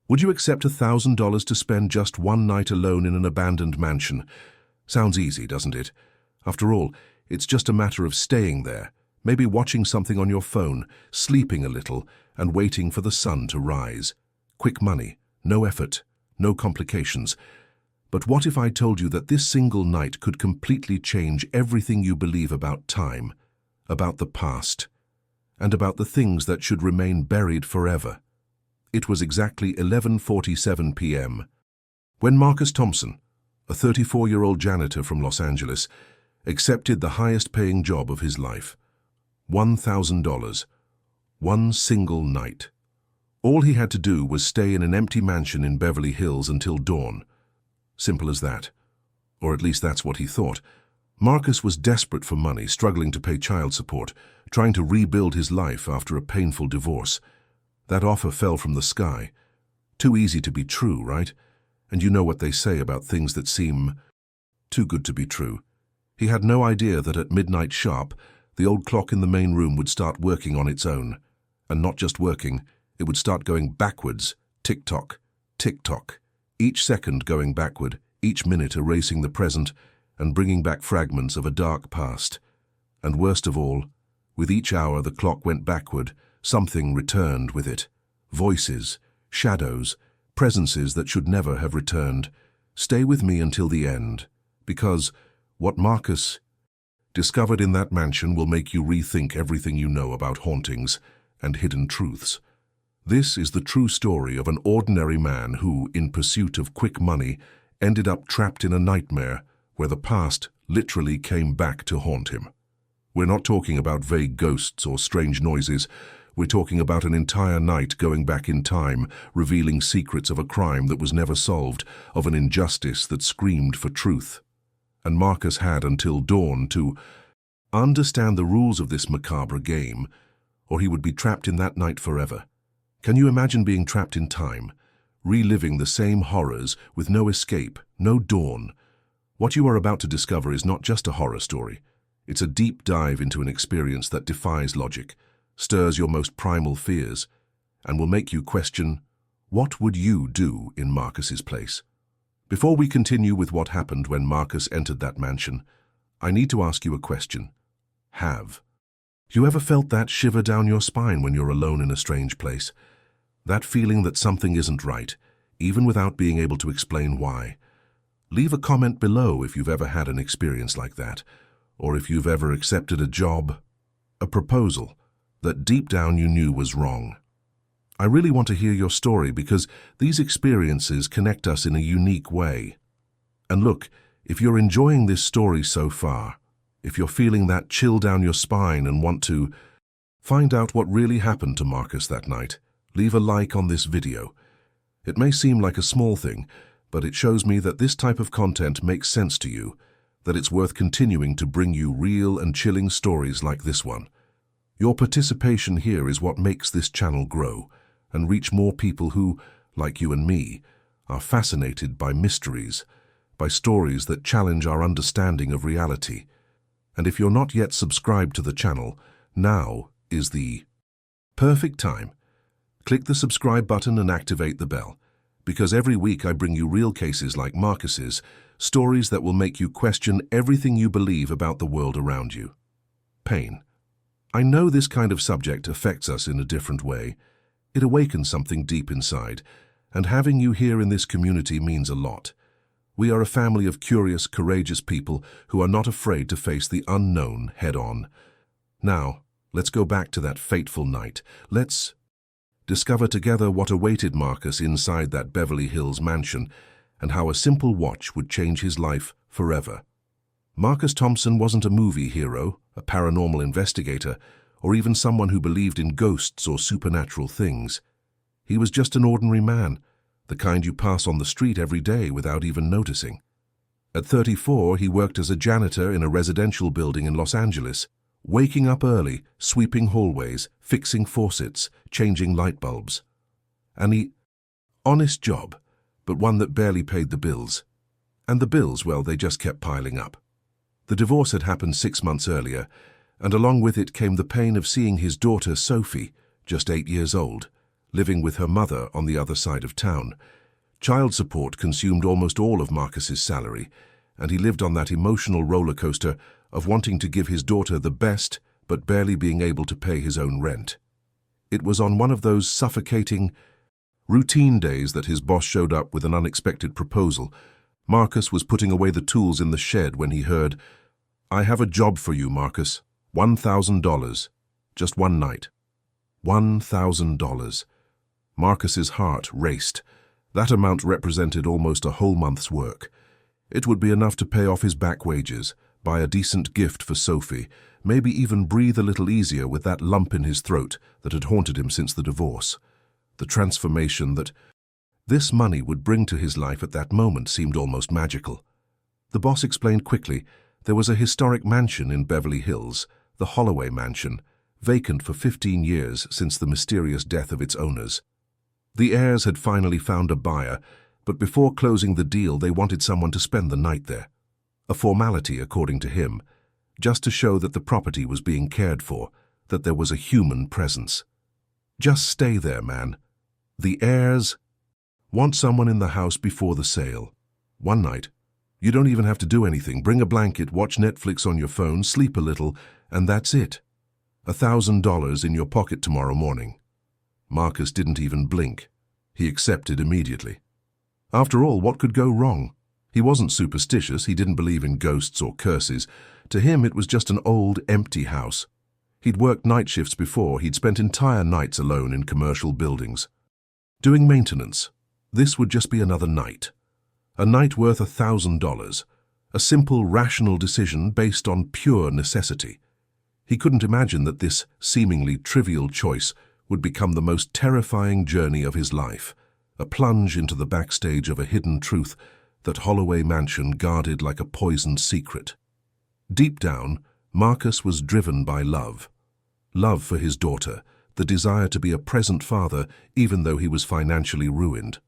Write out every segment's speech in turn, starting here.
Would you accept $1,000 to spend just one night alone in an abandoned mansion? Sounds easy, doesn't it? After all, it's just a matter of staying there, maybe watching something on your phone, sleeping a little, and waiting for the sun to rise. Quick money, no effort, no complications. But what if I told you that this single night could completely change everything you believe about time, about the past, and about the things that should remain buried forever? It was exactly 11:47 p.m. when Marcus Thompson, a 34-year-old janitor from Los Angeles, accepted the highest-paying job of his life. $1,000. One single night. All he had to do was stay in an empty mansion in Beverly Hills until dawn. Simple as that. Or at least that's what he thought. Marcus was desperate for money, struggling to pay child support, trying to rebuild his life after a painful divorce. That offer fell from the sky. Too easy to be true, right? And you know what they say about things that seem too good to be true. He had no idea that at midnight sharp, the old clock in the main room would start working on its own. And not just working, it would start going backwards, tick-tock, tick-tock, each second going backward, each minute erasing the present and bringing back fragments of a dark past. And worst of all, with each hour the clock went backward, something returned with it. Voices, shadows, presences that should never have returned. Stay with me until the end, because what Marcus discovered in that mansion will make you rethink everything you know about hauntings and hidden truths. This is the true story of an ordinary man who, in pursuit of quick money, ended up trapped in a nightmare where the past literally came back to haunt him. We're not talking about vague ghosts or strange noises. We're talking about an entire night going back in time, revealing secrets of a crime that was never solved, of an injustice that screamed for truth. And Marcus had until dawn to understand the rules of this macabre game, or he would be trapped in that night forever. Can you imagine being trapped in time, reliving the same horrors with no escape, no dawn? What you are about to discover is not just a horror story. It's a deep dive into an experience that defies logic, stirs your most primal fears, and will make you question, what would you do in Marcus's place? Before we continue with what happened when Marcus entered that mansion, I need to ask you a question. Have you ever felt that shiver down your spine when you're alone in a strange place? That feeling that something isn't right, even without being able to explain why? Leave a comment below if you've ever had an experience like that, or if you've ever accepted a job, a proposal, that deep down you knew was wrong. I really want to hear your story because these experiences connect us in a unique way. And look, if you're enjoying this story so far, if you're feeling that chill down your spine and want to find out what really happened to Marcus that night, leave a like on this video. It may seem like a small thing, but it shows me that this type of content makes sense to you, that it's worth continuing to bring you real and chilling stories like this one. Your participation here is what makes this channel grow and reach more people who, like you and me, are fascinated by mysteries, by stories that challenge our understanding of reality. And if you're not yet subscribed to the channel, now is the perfect time. Click the subscribe button and activate the bell, because every week I bring you real cases like Marcus's, stories that will make you question everything you believe about the world around you. Pain. I know this kind of subject affects us in a different way. It awakens something deep inside, and having you here in this community means a lot. We are a family of curious, courageous people who are not afraid to face the unknown head-on. Now, let's go back to that fateful night. Let's discover together what awaited Marcus inside that Beverly Hills mansion and how a simple watch would change his life forever. Marcus Thompson wasn't a movie hero, a paranormal investigator, or even someone who believed in ghosts or supernatural things. He was just an ordinary man, the kind you pass on the street every day without even noticing. At 34, he worked as a janitor in a residential building in Los Angeles, waking up early, sweeping hallways, fixing faucets, changing light bulbs. An honest job, but one that barely paid the bills. And the bills, well, they just kept piling up. The divorce had happened 6 months earlier, and along with it came the pain of seeing his daughter, Sophie, just 8 years old, living with her mother on the other side of town. Child support consumed almost all of Marcus's salary, and he lived on that emotional roller coaster of wanting to give his daughter the best but barely being able to pay his own rent. It was on one of those suffocating, routine days that his boss showed up with an unexpected proposal. Marcus was putting away the tools in the shed when he heard, "I have a job for you, Marcus. $1,000. Just one night." $1,000. Marcus's heart raced. That amount represented almost a whole month's work. It would be enough to pay off his back wages, buy a decent gift for Sophie, maybe even breathe a little easier with that lump in his throat that had haunted him since the divorce. The transformation that this money would bring to his life at that moment seemed almost magical. The boss explained quickly there was a historic mansion in Beverly Hills, the Holloway mansion, vacant for 15 years since the mysterious death of its owners. The heirs had finally found a buyer, but before closing the deal they wanted someone to spend the night there. A formality, according to him, just to show that the property was being cared for, that there was a human presence. Just stay there, man. The heirs want someone in the house before the sale. One night. You don't even have to do anything. Bring a blanket, watch Netflix on your phone, sleep a little, and that's it. $1,000 in your pocket tomorrow morning. Marcus didn't even blink. He accepted immediately. After all, what could go wrong? He wasn't superstitious, he didn't believe in ghosts or curses. To him it was just an old, empty house. He'd worked night shifts before, he'd spent entire nights alone in commercial buildings. Doing maintenance. This would just be another night. A night worth $1,000. A simple, rational decision based on pure necessity. He couldn't imagine that this seemingly trivial choice would become the most terrifying journey of his life, a plunge into the backstage of a hidden truth that Holloway Mansion guarded like a poisoned secret. Deep down, Marcus was driven by love. Love for his daughter, the desire to be a present father even though he was financially ruined.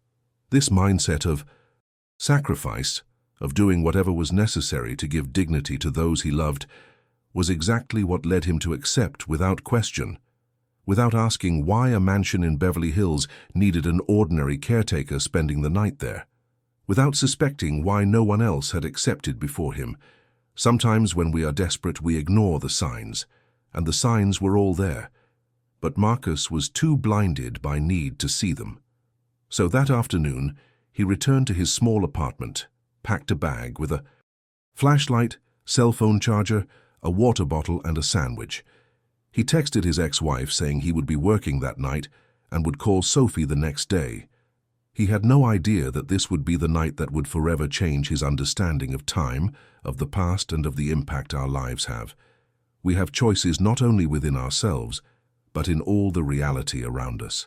This mindset of sacrifice, of doing whatever was necessary to give dignity to those he loved, was exactly what led him to accept without question, without asking why a mansion in Beverly Hills needed an ordinary caretaker spending the night there, without suspecting why no one else had accepted before him. Sometimes when we are desperate, we ignore the signs, and the signs were all there. But Marcus was too blinded by need to see them. So that afternoon, he returned to his small apartment, packed a bag with a flashlight, cell phone charger, a water bottle, and a sandwich. He texted his ex-wife saying he would be working that night and would call Sophie the next day. He had no idea that this would be the night that would forever change his understanding of time, of the past, and of the impact our lives have. We have choices not only within ourselves, but in all the reality around us.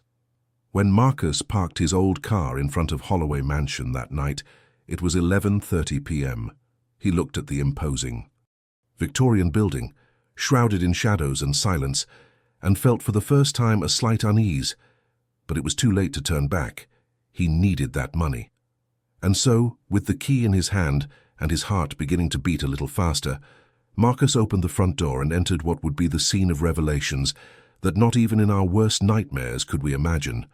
When Marcus parked his old car in front of Holloway Mansion that night, it was 11:30 p.m. He looked at the imposing Victorian building, shrouded in shadows and silence, and felt for the first time a slight unease. But it was too late to turn back. He needed that money. And so, with the key in his hand and his heart beginning to beat a little faster, Marcus opened the front door and entered what would be the scene of revelations that not even in our worst nightmares could we imagine.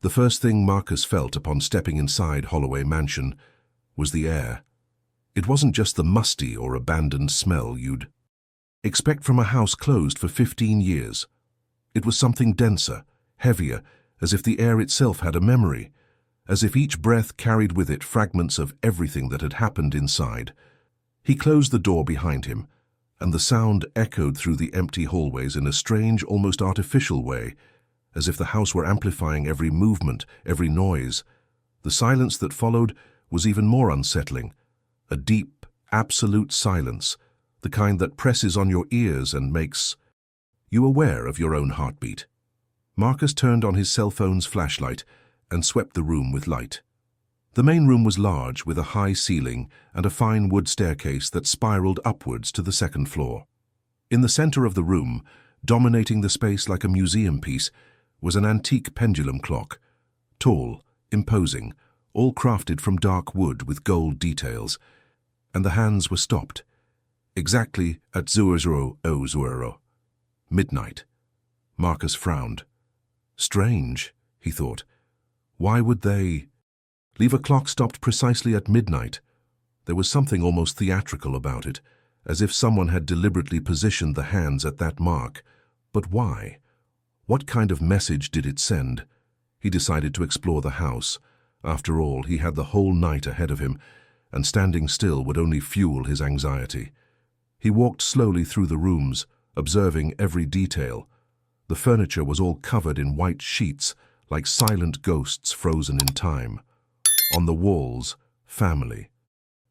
The first thing Marcus felt upon stepping inside Holloway Mansion was the air. It wasn't just the musty or abandoned smell you'd expect from a house closed for 15 years. It was something denser, heavier, as if the air itself had a memory, as if each breath carried with it fragments of everything that had happened inside. He closed the door behind him, and the sound echoed through the empty hallways in a strange, almost artificial way, as if the house were amplifying every movement, every noise. The silence that followed was even more unsettling, a deep, absolute silence, the kind that presses on your ears and makes you aware of your own heartbeat. Marcus turned on his cell phone's flashlight and swept the room with light. The main room was large, with a high ceiling and a fine wood staircase that spiraled upwards to the second floor. In the center of the room, dominating the space like a museum piece, was an antique pendulum clock, tall, imposing, all crafted from dark wood with gold details, and the hands were stopped, exactly at 00:00. Midnight. Marcus frowned. Strange, he thought. Why would they leave a clock stopped precisely at midnight? There was something almost theatrical about it, as if someone had deliberately positioned the hands at that mark. But why? What kind of message did it send? He decided to explore the house. After all, he had the whole night ahead of him, and standing still would only fuel his anxiety. He walked slowly through the rooms, observing every detail. The furniture was all covered in white sheets, like silent ghosts frozen in time. On the walls, family.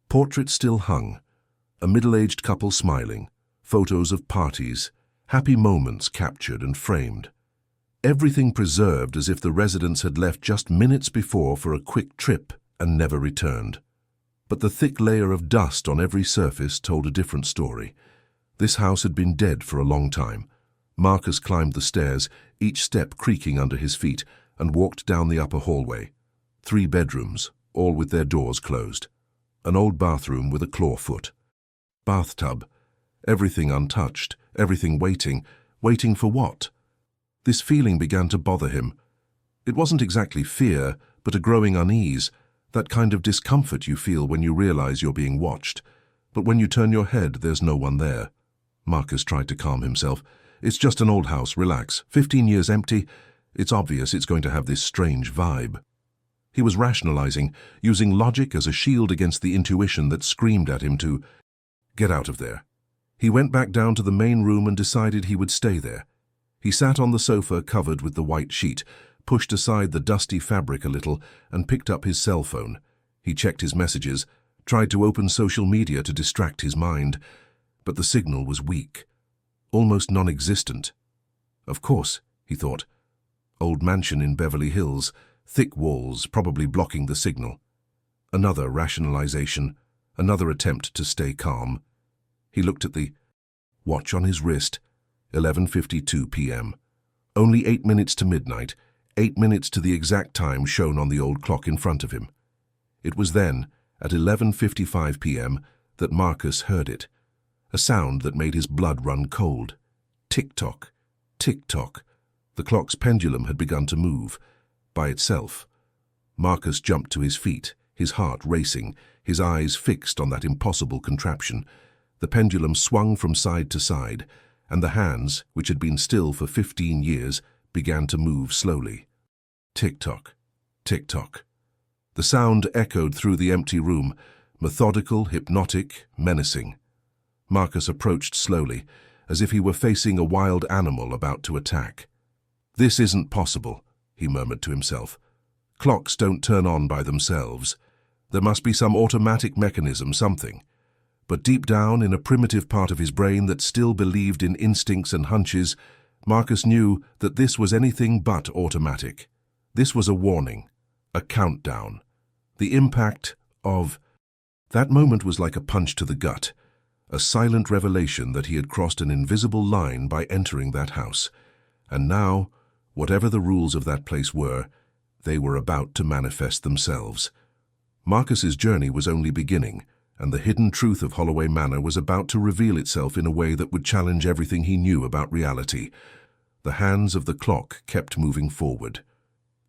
Portraits still hung, a middle-aged couple smiling, photos of parties, happy moments captured and framed. Everything preserved as if the residents had left just minutes before for a quick trip and never returned. But the thick layer of dust on every surface told a different story. This house had been dead for a long time. Marcus climbed the stairs, each step creaking under his feet, and walked down the upper hallway. 3 bedrooms, all with their doors closed. An old bathroom with a clawfoot. Bathtub. Everything untouched, everything waiting. Waiting for what? This feeling began to bother him. It wasn't exactly fear, but a growing unease, that kind of discomfort you feel when you realize you're being watched. But when you turn your head, there's no one there. Marcus tried to calm himself. It's just an old house, relax. 15 years empty. It's obvious it's going to have this strange vibe. He was rationalizing, using logic as a shield against the intuition that screamed at him to get out of there. He went back down to the main room and decided he would stay there. He sat on the sofa covered with the white sheet, pushed aside the dusty fabric a little, and picked up his cell phone. He checked his messages, tried to open social media to distract his mind, but the signal was weak, almost non-existent. Of course, he thought. Old mansion in Beverly Hills, thick walls probably blocking the signal. Another rationalization, another attempt to stay calm. He looked at the watch on his wrist. 11:52 p.m. Only 8 minutes to midnight, 8 minutes to the exact time shown on the old clock in front of him. It was then, at 11:55 p.m., that Marcus heard it, a sound that made his blood run cold. Tick-tock, tick-tock. The clock's pendulum had begun to move, by itself. Marcus jumped to his feet, his heart racing, his eyes fixed on that impossible contraption. The pendulum swung from side to side, and the hands, which had been still for 15 years, began to move slowly. Tick-tock, tick-tock. The sound echoed through the empty room, methodical, hypnotic, menacing. Marcus approached slowly, as if he were facing a wild animal about to attack. "This isn't possible," he murmured to himself. "Clocks don't turn on by themselves. There must be some automatic mechanism, something." But deep down, in a primitive part of his brain that still believed in instincts and hunches, Marcus knew that this was anything but automatic. This was a warning, a countdown. The impact of that moment was like a punch to the gut, a silent revelation that he had crossed an invisible line by entering that house. And now, whatever the rules of that place were, they were about to manifest themselves. Marcus's journey was only beginning, and the hidden truth of Holloway Manor was about to reveal itself in a way that would challenge everything he knew about reality. The hands of the clock kept moving forward.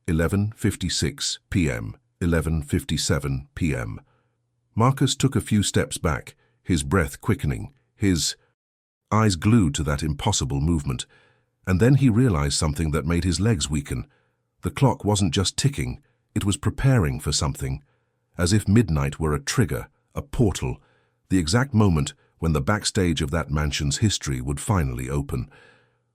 11:56 p.m., 11:57 p.m. Marcus took a few steps back, his breath quickening, his eyes glued to that impossible movement. And then he realized something that made his legs weaken. The clock wasn't just ticking, it was preparing for something, as if midnight were a trigger, a portal, the exact moment when the backstage of that mansion's history would finally open.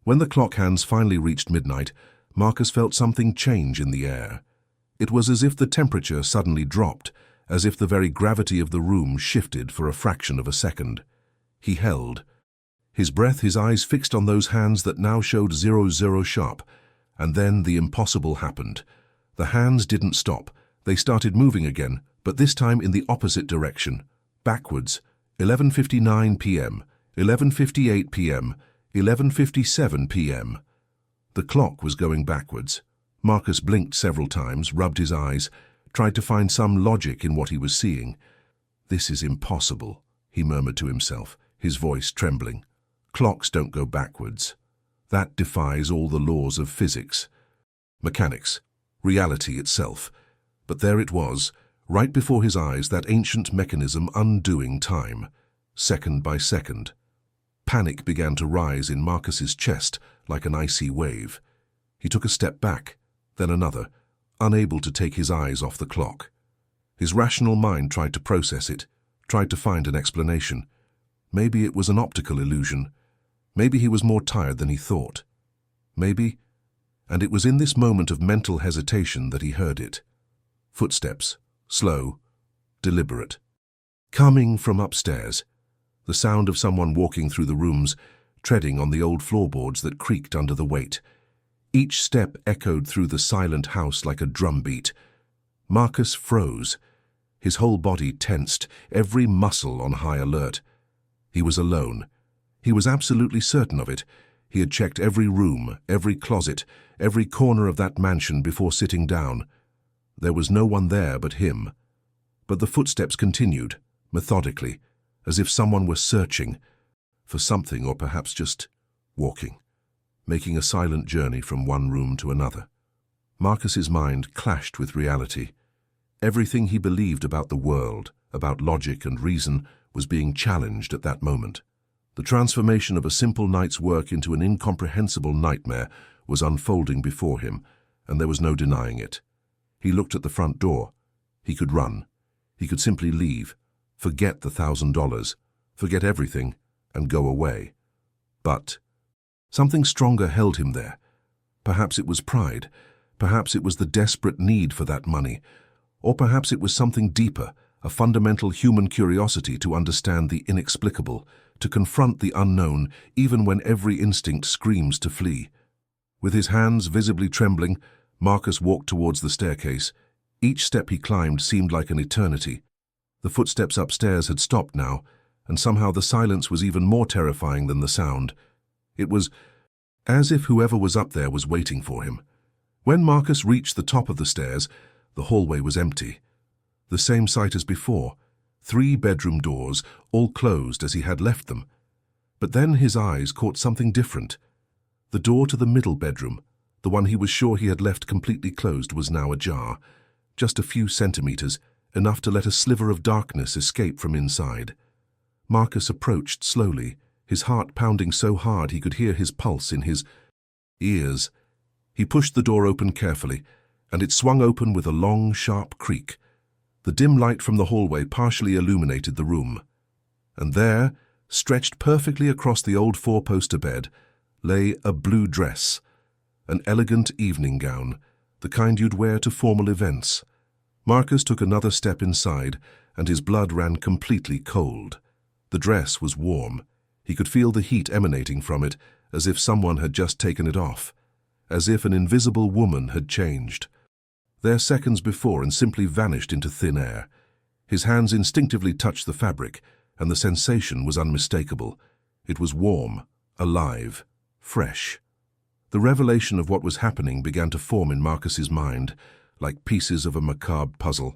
When the clock hands finally reached midnight, Marcus felt something change in the air. It was as if the temperature suddenly dropped, as if the very gravity of the room shifted for a fraction of a second. He held, his breath, his eyes fixed on those hands that now showed 00 sharp, and then the impossible happened. The hands didn't stop. They started moving again, but this time in the opposite direction, backwards. 11:59 p.m., 11:58 p.m., 11:57 p.m. The clock was going backwards. Marcus blinked several times, rubbed his eyes, tried to find some logic in what he was seeing. "This is impossible," he murmured to himself, his voice trembling. "Clocks don't go backwards. That defies all the laws of physics." Mechanics. reality itself. But there it was, right before his eyes, that ancient mechanism undoing time, second by second. Panic began to rise in Marcus's chest like an icy wave. He took a step back, then another, unable to take his eyes off the clock. His rational mind tried to process it, tried to find an explanation. Maybe it was an optical illusion. Maybe he was more tired than he thought. Maybe... And it was in this moment of mental hesitation that he heard it. Footsteps, slow, deliberate. Coming from upstairs. The sound of someone walking through the rooms, treading on the old floorboards that creaked under the weight. Each step echoed through the silent house like a drumbeat. Marcus froze. His whole body tensed, every muscle on high alert. He was alone. He was absolutely certain of it. He had checked every room, every closet, every corner of that mansion before sitting down. There was no one there but him. But the footsteps continued, methodically, as if someone were searching for something, or perhaps just walking, making a silent journey from one room to another. Marcus's mind clashed with reality. Everything he believed about the world, about logic and reason, was being challenged at that moment. The transformation of a simple night's work into an incomprehensible nightmare was unfolding before him, and there was no denying it. He looked at the front door. He could run. He could simply leave, forget the $1,000, forget everything, and go away. But something stronger held him there. Perhaps it was pride. Perhaps it was the desperate need for that money. Or perhaps it was something deeper, a fundamental human curiosity to understand the inexplicable, to confront the unknown, even when every instinct screams to flee. With his hands visibly trembling, Marcus walked towards the staircase. Each step he climbed seemed like an eternity. The footsteps upstairs had stopped now, and somehow the silence was even more terrifying than the sound. It was as if whoever was up there was waiting for him. When Marcus reached the top of the stairs, the hallway was empty. The same sight as before. 3 bedroom doors, all closed as he had left them. But then his eyes caught something different. The door to the middle bedroom, the one he was sure he had left completely closed, was now ajar. Just a few centimeters, enough to let a sliver of darkness escape from inside. Marcus approached slowly, his heart pounding so hard he could hear his pulse in his ears. He pushed the door open carefully, and it swung open with a long, sharp creak. The dim light from the hallway partially illuminated the room. And there, stretched perfectly across the old 4-poster bed, lay a blue dress, an elegant evening gown, the kind you'd wear to formal events. Marcus took another step inside, and his blood ran completely cold. The dress was warm. He could feel the heat emanating from it, as if someone had just taken it off, as if an invisible woman had changed. There seconds before and simply vanished into thin air. His hands instinctively touched the fabric, and the sensation was unmistakable. It was warm, alive, fresh. The revelation of what was happening began to form in Marcus's mind, like pieces of a macabre puzzle.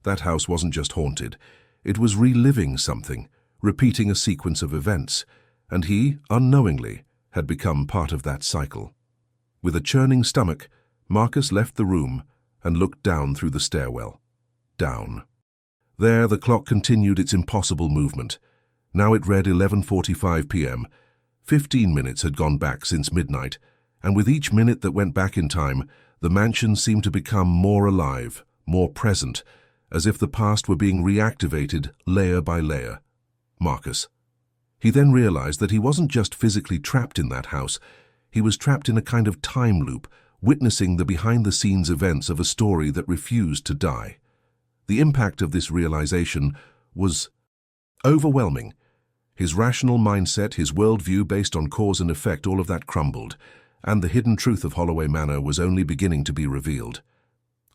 That house wasn't just haunted. It was reliving something, repeating a sequence of events, and he, unknowingly, had become part of that cycle. With a churning stomach, Marcus left the room and looked down through the stairwell. Down. There the clock continued its impossible movement. Now it read 11:45 p.m. 15 minutes had gone back since midnight, and with each minute that went back in time, the mansion seemed to become more alive, more present, as if the past were being reactivated layer by layer. Marcus. He then realized that he wasn't just physically trapped in that house. He was trapped in a kind of time loop, witnessing the behind-the-scenes events of a story that refused to die. The impact of this realization was overwhelming. His rational mindset, his worldview based on cause and effect, all of that crumbled, and the hidden truth of Holloway Manor was only beginning to be revealed.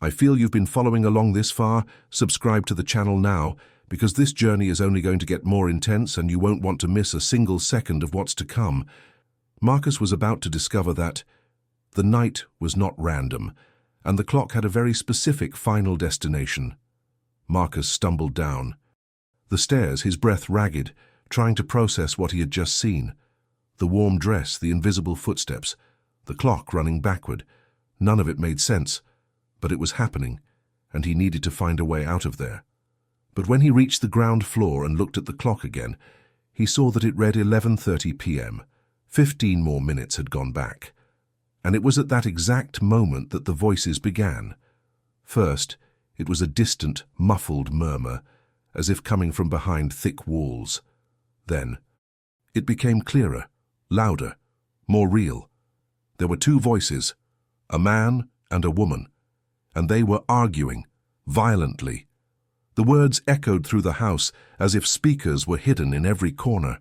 I feel you've been following along this far. Subscribe to the channel now, because this journey is only going to get more intense and you won't want to miss a single second of what's to come. Marcus was about to discover that the night was not random, and the clock had a very specific final destination. Marcus stumbled down the stairs, his breath ragged, trying to process what he had just seen. The warm dress, the invisible footsteps, the clock running backward. None of it made sense. but it was happening, and he needed to find a way out of there. But when he reached the ground floor and looked at the clock again, he saw that it read 11:30 p.m. 15 more minutes had gone back. And it was at that exact moment that the voices began. First, it was a distant, muffled murmur, as if coming from behind thick walls. Then, it became clearer, louder, more real. There were two voices, a man and a woman, and they were arguing, violently. The words echoed through the house as if speakers were hidden in every corner.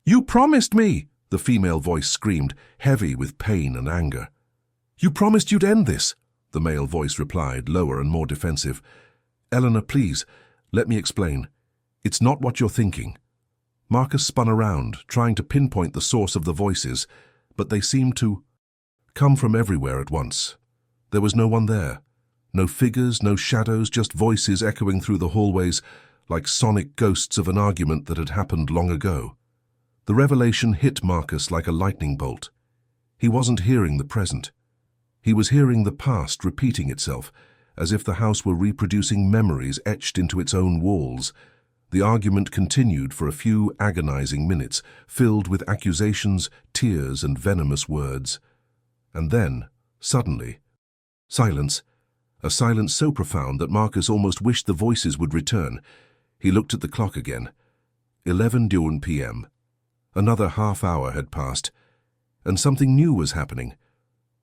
"You promised me!" the female voice screamed, heavy with pain and anger. "You promised you'd end this," the male voice replied, lower and more defensive. "Eleanor, please, let me explain. It's not what you're thinking." Marcus spun around, trying to pinpoint the source of the voices, but they seemed to come from everywhere at once. There was no one there. No figures, no shadows, just voices echoing through the hallways like sonic ghosts of an argument that had happened long ago. The revelation hit Marcus like a lightning bolt. He wasn't hearing the present. He was hearing the past repeating itself, as if the house were reproducing memories etched into its own walls. The argument continued for a few agonizing minutes, filled with accusations, tears, and venomous words. And then, suddenly, silence. A silence so profound that Marcus almost wished the voices would return. He looked at the clock again. 11:01 p.m. Another half hour had passed, and something new was happening.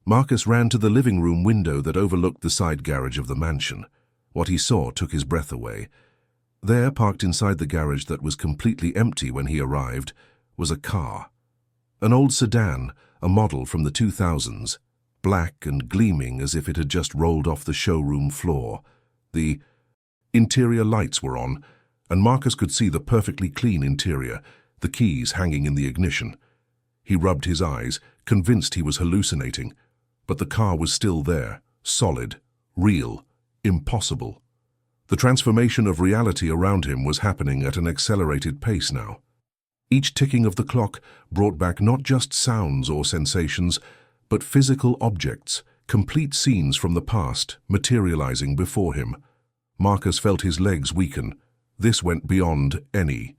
Marcus ran to the living room window that overlooked the side garage of the mansion. What he saw took his breath away. There, parked inside the garage that was completely empty when he arrived, was a car. An old sedan, a model from the 2000s, black and gleaming as if it had just rolled off the showroom floor. The interior lights were on, and Marcus could see the perfectly clean interior, the keys hanging in the ignition. He rubbed his eyes, convinced he was hallucinating, but the car was still there, solid, real, impossible. The transformation of reality around him was happening at an accelerated pace now. Each ticking of the clock brought back not just sounds or sensations, but physical objects, complete scenes from the past, materializing before him. Marcus felt his legs weaken. This went beyond any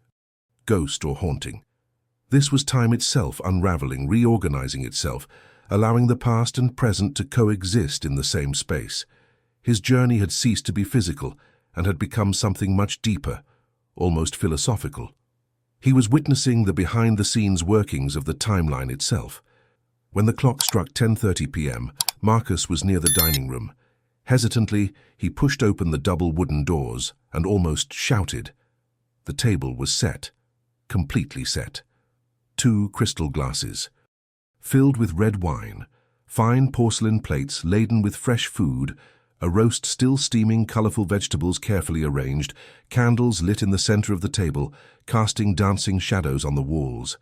ghost or haunting. This was time itself unraveling, reorganizing itself, allowing the past and present to coexist in the same space. His journey had ceased to be physical and had become something much deeper, almost philosophical. He was witnessing the behind-the-scenes workings of the timeline itself. When the clock struck 10:30 p.m., Marcus was near the dining room. Hesitantly, he pushed open the double wooden doors and almost shouted. The table was set, completely set. 2 crystal glasses, filled with red wine, fine porcelain plates laden with fresh food, a roast still steaming, colorful vegetables carefully arranged, candles lit in the center of the table, casting dancing shadows on the walls.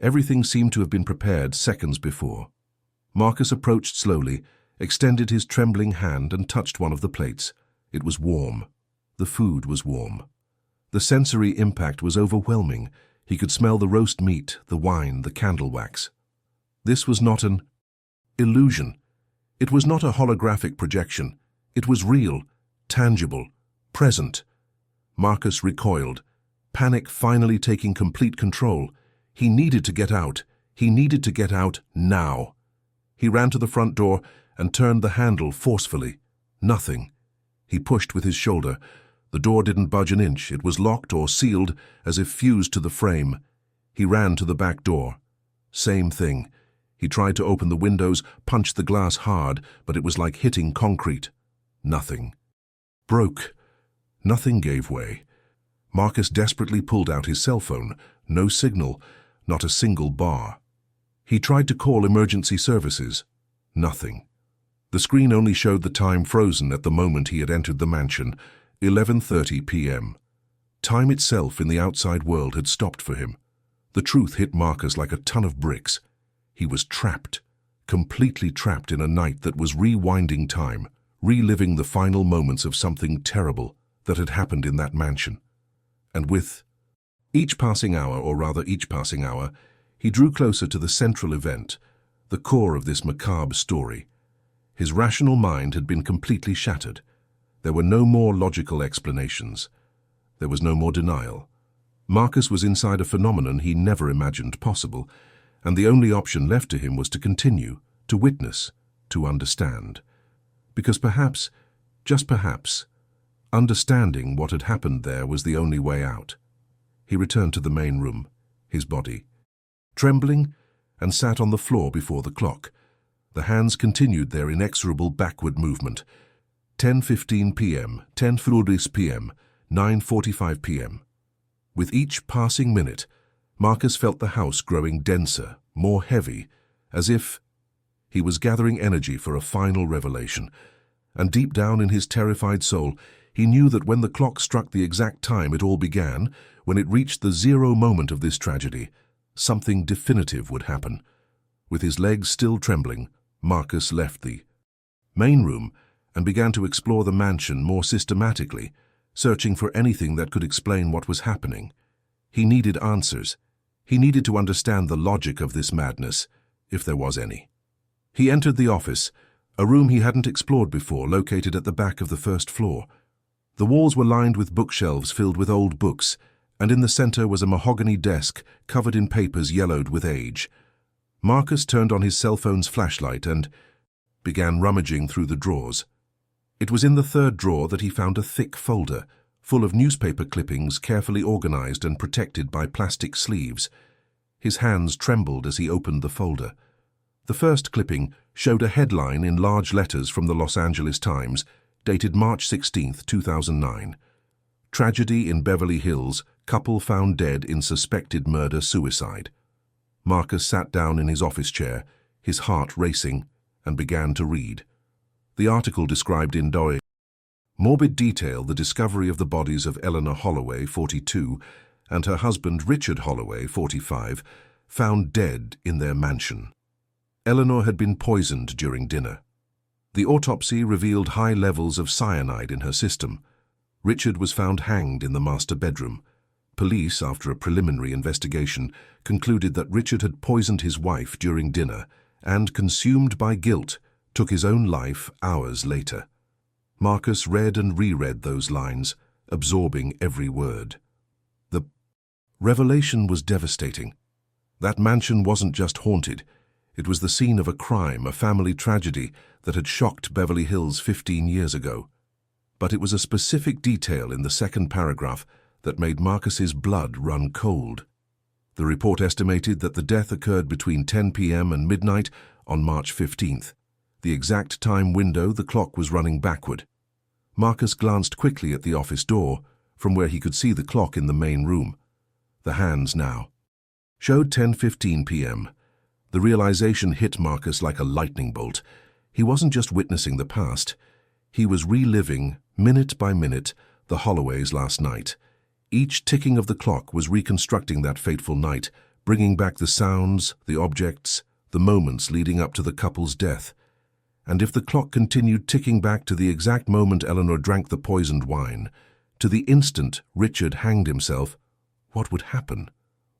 Everything seemed to have been prepared seconds before. Marcus approached slowly, extended his trembling hand and touched one of the plates. It was warm. The food was warm. The sensory impact was overwhelming. He could smell the roast meat, the wine, the candle wax. This was not an illusion. It was not a holographic projection. It was real, tangible, present. Marcus recoiled, panic finally taking complete control. He needed to get out. He needed to get out now. He ran to the front door and turned the handle forcefully. Nothing. He pushed with his shoulder. The door didn't budge an inch. It was locked or sealed, as if fused to the frame. He ran to the back door. Same thing. He tried to open the windows, punched the glass hard, but it was like hitting concrete. Nothing. Broke. Nothing gave way. Marcus desperately pulled out his cell phone. No signal. Not a single bar. He tried to call emergency services. Nothing. The screen only showed the time frozen at the moment he had entered the mansion, 11:30 p.m. Time itself in the outside world had stopped for him. The truth hit Marcus like a ton of bricks. He was trapped, completely trapped in a night that was rewinding time, reliving the final moments of something terrible that had happened in that mansion. And with each passing hour, he drew closer to the central event, the core of this macabre story. His rational mind had been completely shattered. There were no more logical explanations. There was no more denial. Marcus was inside a phenomenon he never imagined possible, and the only option left to him was to continue, to witness, to understand. Because perhaps, just perhaps, understanding what had happened there was the only way out. He returned to the main room, his body, trembling, and sat on the floor before the clock. The hands continued their inexorable backward movement. 10:15 p.m., 10:40 p.m., 9:45 p.m. With each passing minute, Marcus felt the house growing denser, more heavy, as if he was gathering energy for a final revelation. And deep down in his terrified soul, he knew that when the clock struck the exact time it all began, when it reached the zero moment of this tragedy, something definitive would happen. With his legs still trembling, Marcus left the main room and began to explore the mansion more systematically, searching for anything that could explain what was happening. He needed answers. He needed to understand the logic of this madness, if there was any. He entered the office, a room he hadn't explored before, located at the back of the first floor. The walls were lined with bookshelves filled with old books, and in the center was a mahogany desk covered in papers yellowed with age. Marcus turned on his cell phone's flashlight and began rummaging through the drawers. It was in the third drawer that he found a thick folder, full of newspaper clippings carefully organized and protected by plastic sleeves. His hands trembled as he opened the folder. The first clipping showed a headline in large letters from the Los Angeles Times, dated March 16, 2009. Tragedy in Beverly Hills, couple found dead in suspected murder-suicide. Marcus sat down in his office chair, his heart racing, and began to read. The article described in morbid detail the discovery of the bodies of Eleanor Holloway, 42, and her husband Richard Holloway, 45, found dead in their mansion. Eleanor had been poisoned during dinner. The autopsy revealed high levels of cyanide in her system. Richard was found hanged in the master bedroom. Police, after a preliminary investigation, concluded that Richard had poisoned his wife during dinner and, consumed by guilt, took his own life hours later. Marcus read and reread those lines, absorbing every word. The revelation was devastating. That mansion wasn't just haunted. It was the scene of a crime, a family tragedy that had shocked Beverly Hills 15 years ago. But it was a specific detail in the second paragraph that made Marcus's blood run cold. The report estimated that the death occurred between 10 p.m. and midnight on March 15th. The exact time window the clock was running backward. Marcus glanced quickly at the office door, from where he could see the clock in the main room. The hands now showed 10:15 p.m. The realization hit Marcus like a lightning bolt. He wasn't just witnessing the past. He was reliving, minute by minute, the Holloways' last night. Each ticking of the clock was reconstructing that fateful night, bringing back the sounds, the objects, the moments leading up to the couple's death. And if the clock continued ticking back to the exact moment Eleanor drank the poisoned wine, to the instant Richard hanged himself, what would happen?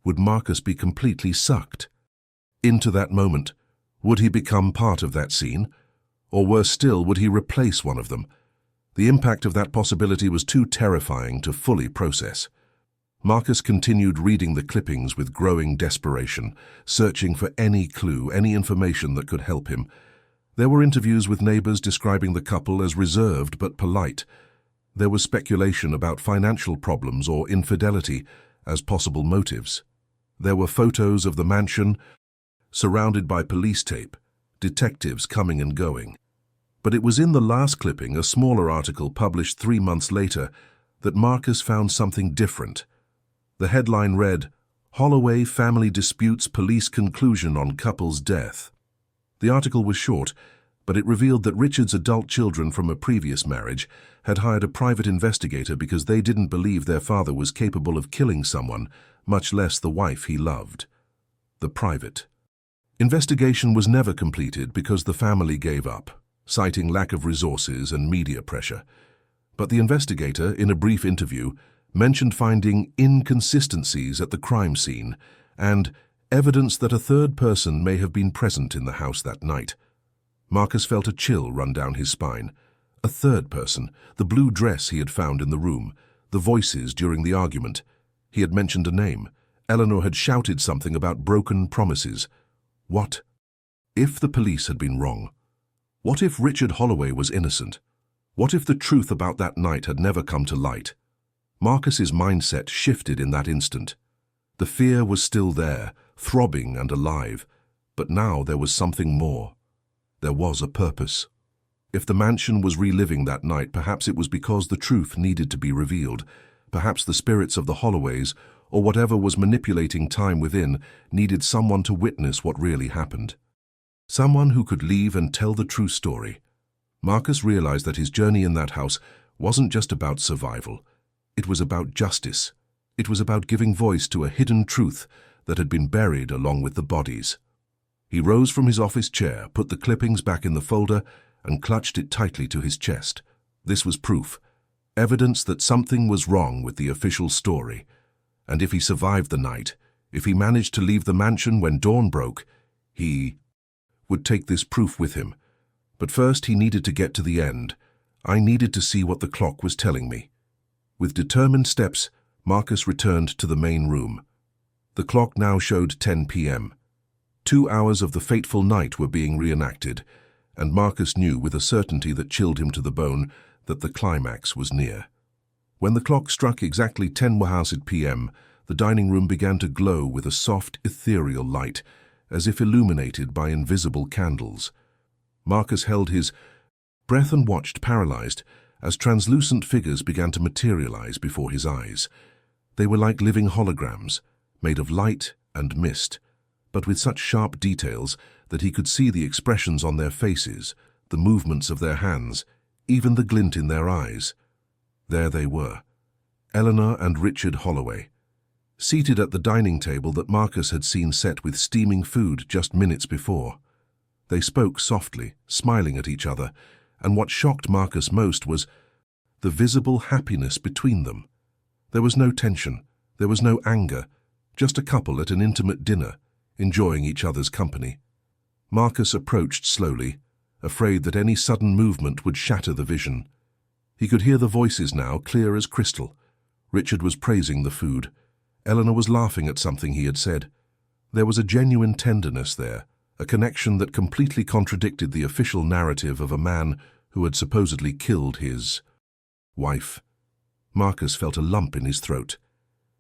Would Marcus be completely sucked into that moment? Would he become part of that scene? Or worse still, would he replace one of them? The impact of that possibility was too terrifying to fully process. Marcus continued reading the clippings with growing desperation, searching for any clue, any information that could help him. There were interviews with neighbors describing the couple as reserved but polite. There was speculation about financial problems or infidelity as possible motives. There were photos of the mansion surrounded by police tape, detectives coming and going. But it was in the last clipping, a smaller article published 3 months later, that Marcus found something different. The headline read, "Holloway Family Disputes Police Conclusion on Couple's Death." The article was short, but it revealed that Richard's adult children from a previous marriage had hired a private investigator because they didn't believe their father was capable of killing someone, much less the wife he loved. The private investigation was never completed because the family gave up, citing lack of resources and media pressure. But the investigator, in a brief interview, mentioned finding inconsistencies at the crime scene and evidence that a third person may have been present in the house that night. Marcus felt a chill run down his spine. A third person, the blue dress he had found in the room, the voices during the argument. He had mentioned a name. Eleanor had shouted something about broken promises. What if the police had been wrong? What if Richard Holloway was innocent? What if the truth about that night had never come to light? Marcus's mindset shifted in that instant. The fear was still there, throbbing and alive, but now there was something more. There was a purpose. If the mansion was reliving that night, perhaps it was because the truth needed to be revealed. Perhaps the spirits of the Holloways, or whatever was manipulating time within, needed someone to witness what really happened. Someone who could leave and tell the true story. Marcus realized that his journey in that house wasn't just about survival. It was about justice. It was about giving voice to a hidden truth that had been buried along with the bodies. He rose from his office chair, put the clippings back in the folder, and clutched it tightly to his chest. This was proof. Evidence that something was wrong with the official story. And if he survived the night, if he managed to leave the mansion when dawn broke, he would take this proof with him. But first he needed to get to the end. I needed to see what the clock was telling me. With determined steps, Marcus returned to the main room. The clock now showed 10 p.m. 2 hours of the fateful night were being reenacted, and Marcus knew with a certainty that chilled him to the bone that the climax was near. When the clock struck exactly 10 Wahausid p.m., the dining room began to glow with a soft, ethereal light, as if illuminated by invisible candles. Marcus held his breath and watched, paralyzed, as translucent figures began to materialize before his eyes. They were like living holograms, made of light and mist, but with such sharp details that he could see the expressions on their faces, the movements of their hands, even the glint in their eyes. There they were, Eleanor and Richard Holloway, seated at the dining table that Marcus had seen set with steaming food just minutes before. They spoke softly, smiling at each other, and what shocked Marcus most was the visible happiness between them. There was no tension, there was no anger, just a couple at an intimate dinner, enjoying each other's company. Marcus approached slowly, afraid that any sudden movement would shatter the vision. He could hear the voices now, clear as crystal. Richard was praising the food. Eleanor was laughing at something he had said. There was a genuine tenderness there, a connection that completely contradicted the official narrative of a man who had supposedly killed his wife. Marcus felt a lump in his throat.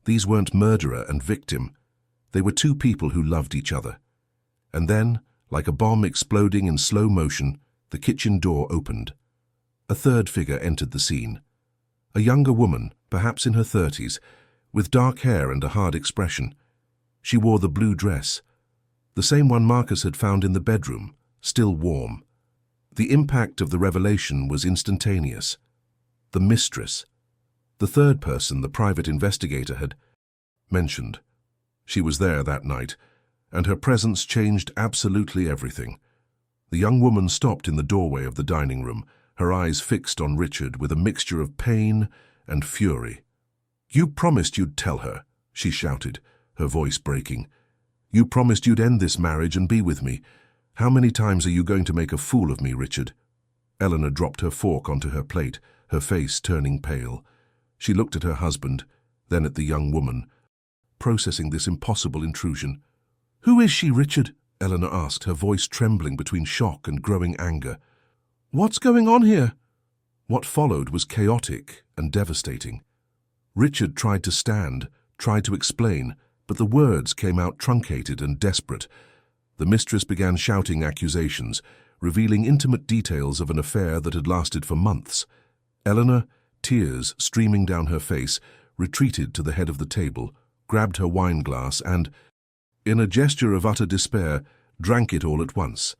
These weren't murderer and victim. They were two people who loved each other. And then, like a bomb exploding in slow motion, the kitchen door opened. A third figure entered the scene. A younger woman, perhaps in her 30s, with dark hair and a hard expression. She wore the blue dress, the same one Marcus had found in the bedroom, still warm. The impact of the revelation was instantaneous. The mistress, the third person the private investigator had mentioned. She was there that night, and her presence changed absolutely everything. The young woman stopped in the doorway of the dining room, her eyes fixed on Richard with a mixture of pain and fury. "You promised you'd tell her," she shouted, her voice breaking. "You promised you'd end this marriage and be with me. How many times are you going to make a fool of me, Richard?" Eleanor dropped her fork onto her plate, her face turning pale. She looked at her husband, then at the young woman, processing this impossible intrusion. "Who is she, Richard?" Eleanor asked, her voice trembling between shock and growing anger. "What's going on here?" What followed was chaotic and devastating. Richard tried to stand, tried to explain, but the words came out truncated and desperate. The mistress began shouting accusations, revealing intimate details of an affair that had lasted for months. Eleanor, tears streaming down her face, retreated to the head of the table, grabbed her wine glass and, in a gesture of utter despair, drank it all at once.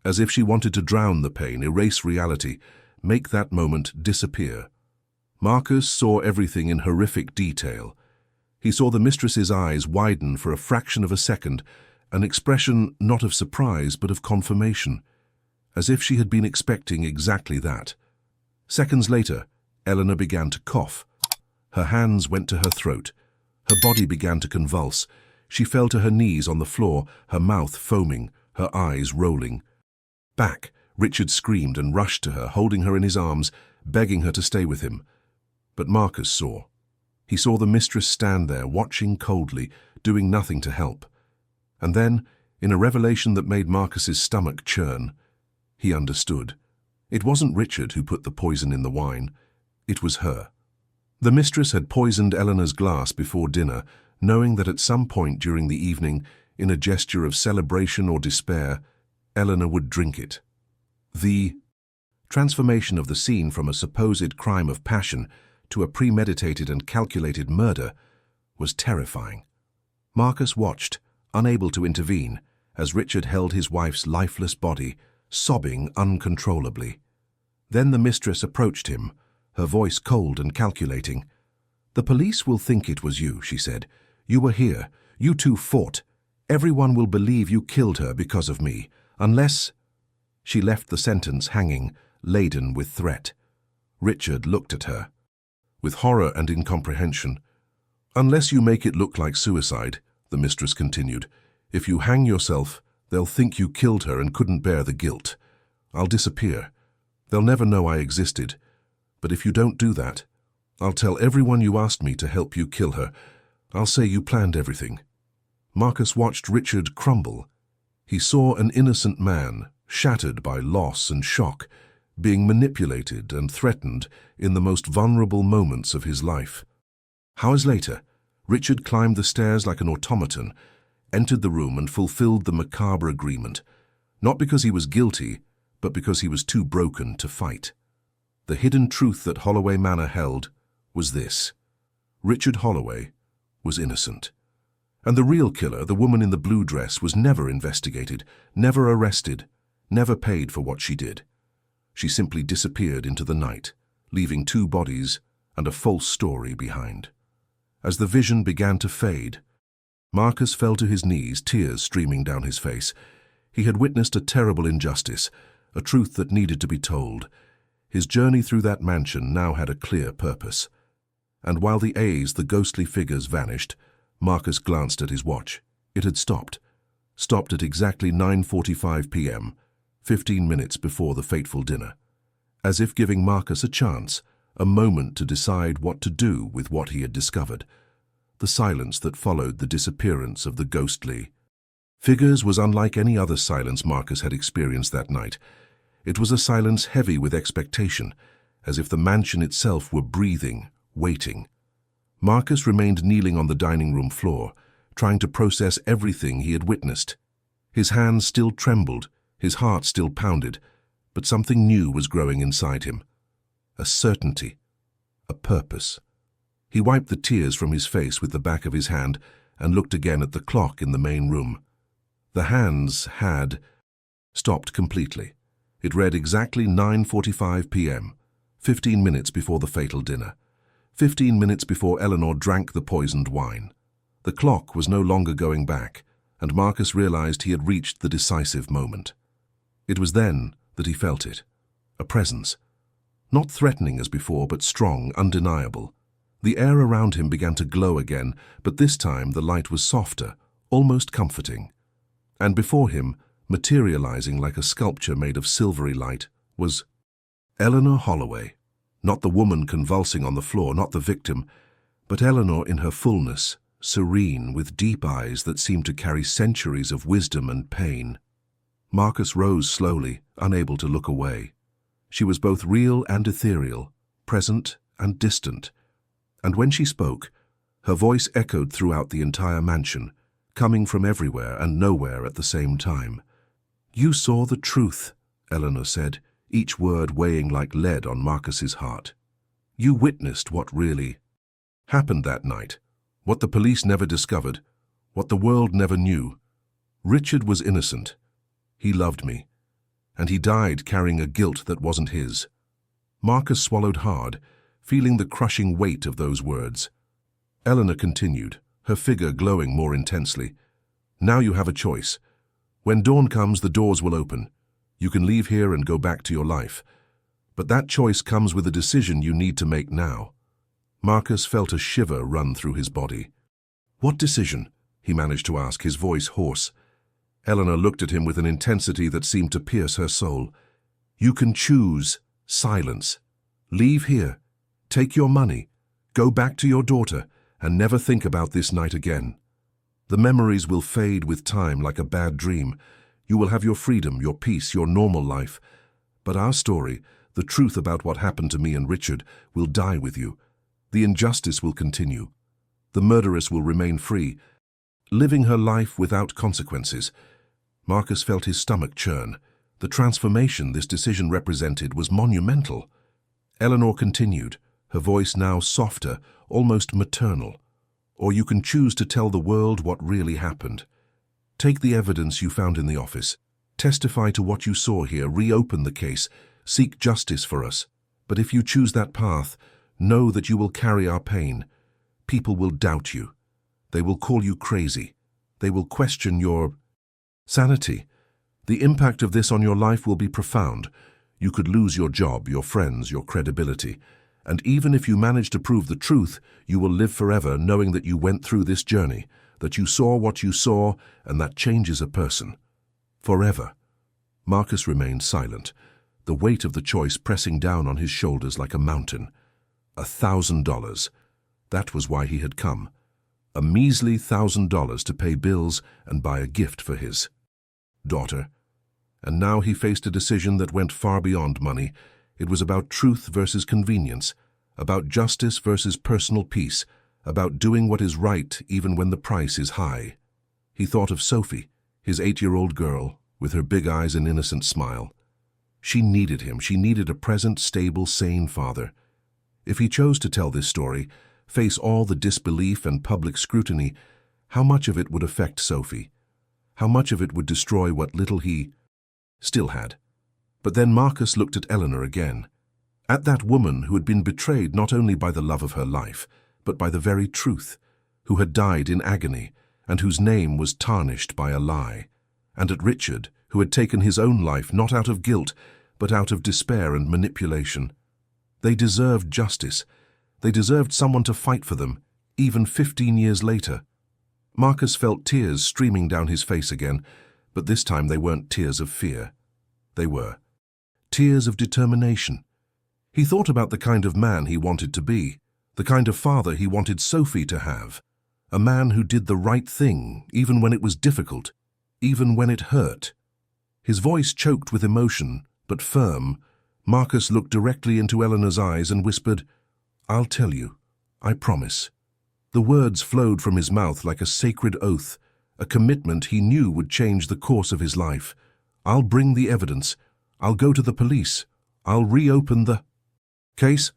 As if she wanted to drown the pain, erase reality, make that moment disappear. Marcus saw everything in horrific detail. He saw the mistress's eyes widen for a fraction of a second, an expression not of surprise but of confirmation, as if she had been expecting exactly that. Seconds later, Eleanor began to cough. Her hands went to her throat. Her body began to convulse. She fell to her knees on the floor, her mouth foaming, her eyes rolling. Back, Richard screamed and rushed to her, holding her in his arms, begging her to stay with him. But Marcus saw. He saw the mistress stand there, watching coldly, doing nothing to help. And then, in a revelation that made Marcus's stomach churn, he understood. It wasn't Richard who put the poison in the wine. It was her. The mistress had poisoned Eleanor's glass before dinner, knowing that at some point during the evening, in a gesture of celebration or despair, Eleanor would drink it. The transformation of the scene from a supposed crime of passion to a premeditated and calculated murder was terrifying. Marcus watched, unable to intervene, as Richard held his wife's lifeless body, sobbing uncontrollably. Then the mistress approached him, her voice cold and calculating. "The police will think it was you," she said. "You were here. You two fought. Everyone will believe you killed her because of me, unless—" She left the sentence hanging, laden with threat. Richard looked at her, with horror and incomprehension. "Unless you make it look like suicide," the mistress continued. "If you hang yourself, they'll think you killed her and couldn't bear the guilt. I'll disappear. They'll never know I existed. But if you don't do that, I'll tell everyone you asked me to help you kill her. I'll say you planned everything." Marcus watched Richard crumble. He saw an innocent man, shattered by loss and shock, being manipulated and threatened in the most vulnerable moments of his life. Hours later, Richard climbed the stairs like an automaton, entered the room and fulfilled the macabre agreement, not because he was guilty, but because he was too broken to fight. The hidden truth that Holloway Manor held was this: Richard Holloway was innocent. And the real killer, the woman in the blue dress, was never investigated, never arrested, never paid for what she did. She simply disappeared into the night, leaving two bodies and a false story behind. As the vision began to fade, Marcus fell to his knees, tears streaming down his face. He had witnessed a terrible injustice, a truth that needed to be told. His journey through that mansion now had a clear purpose. And while the ghostly figures vanished, Marcus glanced at his watch. It had stopped at exactly 9:45 p.m., 15 minutes before the fateful dinner, as if giving Marcus a chance, a moment to decide what to do with what he had discovered. The silence that followed the disappearance of the ghostly figures was unlike any other silence Marcus had experienced that night. It was a silence heavy with expectation, as if the mansion itself were breathing, waiting. Marcus remained kneeling on the dining room floor, trying to process everything he had witnessed. His hands still trembled, his heart still pounded, but something new was growing inside him. A certainty, a purpose. He wiped the tears from his face with the back of his hand and looked again at the clock in the main room. The hands had stopped completely. It read exactly 9:45 p.m., 15 minutes before the fatal dinner. 15 minutes before Eleanor drank the poisoned wine. The clock was no longer going back, and Marcus realized he had reached the decisive moment. It was then that he felt it, a presence. Not threatening as before, but strong, undeniable. The air around him began to glow again, but this time the light was softer, almost comforting. And before him, materializing like a sculpture made of silvery light, was Eleanor Holloway. Not the woman convulsing on the floor, not the victim, but Eleanor in her fullness, serene, with deep eyes that seemed to carry centuries of wisdom and pain. Marcus rose slowly, unable to look away. She was both real and ethereal, present and distant. And when she spoke, her voice echoed throughout the entire mansion, coming from everywhere and nowhere at the same time. "You saw the truth," Eleanor said, each word weighing like lead on Marcus's heart. "You witnessed what really happened that night, what the police never discovered, what the world never knew. Richard was innocent. He loved me, and he died carrying a guilt that wasn't his." Marcus swallowed hard, feeling the crushing weight of those words. Eleanor continued, her figure glowing more intensely. "Now you have a choice. When dawn comes, the doors will open. You can leave here and go back to your life. But that choice comes with a decision you need to make now." Marcus felt a shiver run through his body. "What decision?" he managed to ask, his voice hoarse. Eleanor looked at him with an intensity that seemed to pierce her soul. You can choose silence. Leave here. Take your money. Go back to your daughter and never think about this night again. The memories will fade with time like a bad dream. You will have your freedom, your peace, your normal life. But our story, the truth about what happened to me and Richard, will die with you. The injustice will continue. The murderess will remain free, living her life without consequences. Marcus felt his stomach churn. The transformation this decision represented was monumental. Eleanor continued, her voice now softer, almost maternal. Or you can choose to tell the world what really happened. Take the evidence you found in the office. Testify to what you saw here. Reopen the case. Seek justice for us. But if you choose that path, know that you will carry our pain. People will doubt you. They will call you crazy. They will question your sanity. The impact of this on your life will be profound. You could lose your job, your friends, your credibility. And even if you manage to prove the truth, you will live forever knowing that you went through this journey, that you saw what you saw, and that changes a person. Forever. Marcus remained silent, the weight of the choice pressing down on his shoulders like a mountain. $1,000. That was why he had come. A measly $1,000 to pay bills and buy a gift for his daughter. And now he faced a decision that went far beyond money. It was about truth versus convenience, about justice versus personal peace, about doing what is right even when the price is high. He thought of Sophie, his 8-year-old girl, with her big eyes and innocent smile. She needed him. She needed a present, stable, sane father. If he chose to tell this story, face all the disbelief and public scrutiny, how much of it would affect Sophie? How much of it would destroy what little he still had? But then Marcus looked at Eleanor again, at that woman who had been betrayed not only by the love of her life, but by the very truth, who had died in agony, and whose name was tarnished by a lie, and at Richard, who had taken his own life not out of guilt, but out of despair and manipulation. They deserved justice. They deserved someone to fight for them, even 15 years later. Marcus felt tears streaming down his face again, but this time they weren't tears of fear. They were tears of determination. He thought about the kind of man he wanted to be, the kind of father he wanted Sophie to have, a man who did the right thing even when it was difficult, even when it hurt. His voice choked with emotion, but firm. Marcus looked directly into Eleanor's eyes and whispered, "I'll tell you. I promise." The words flowed from his mouth like a sacred oath, a commitment he knew would change the course of his life. "I'll bring the evidence. I'll go to the police. I'll reopen the case.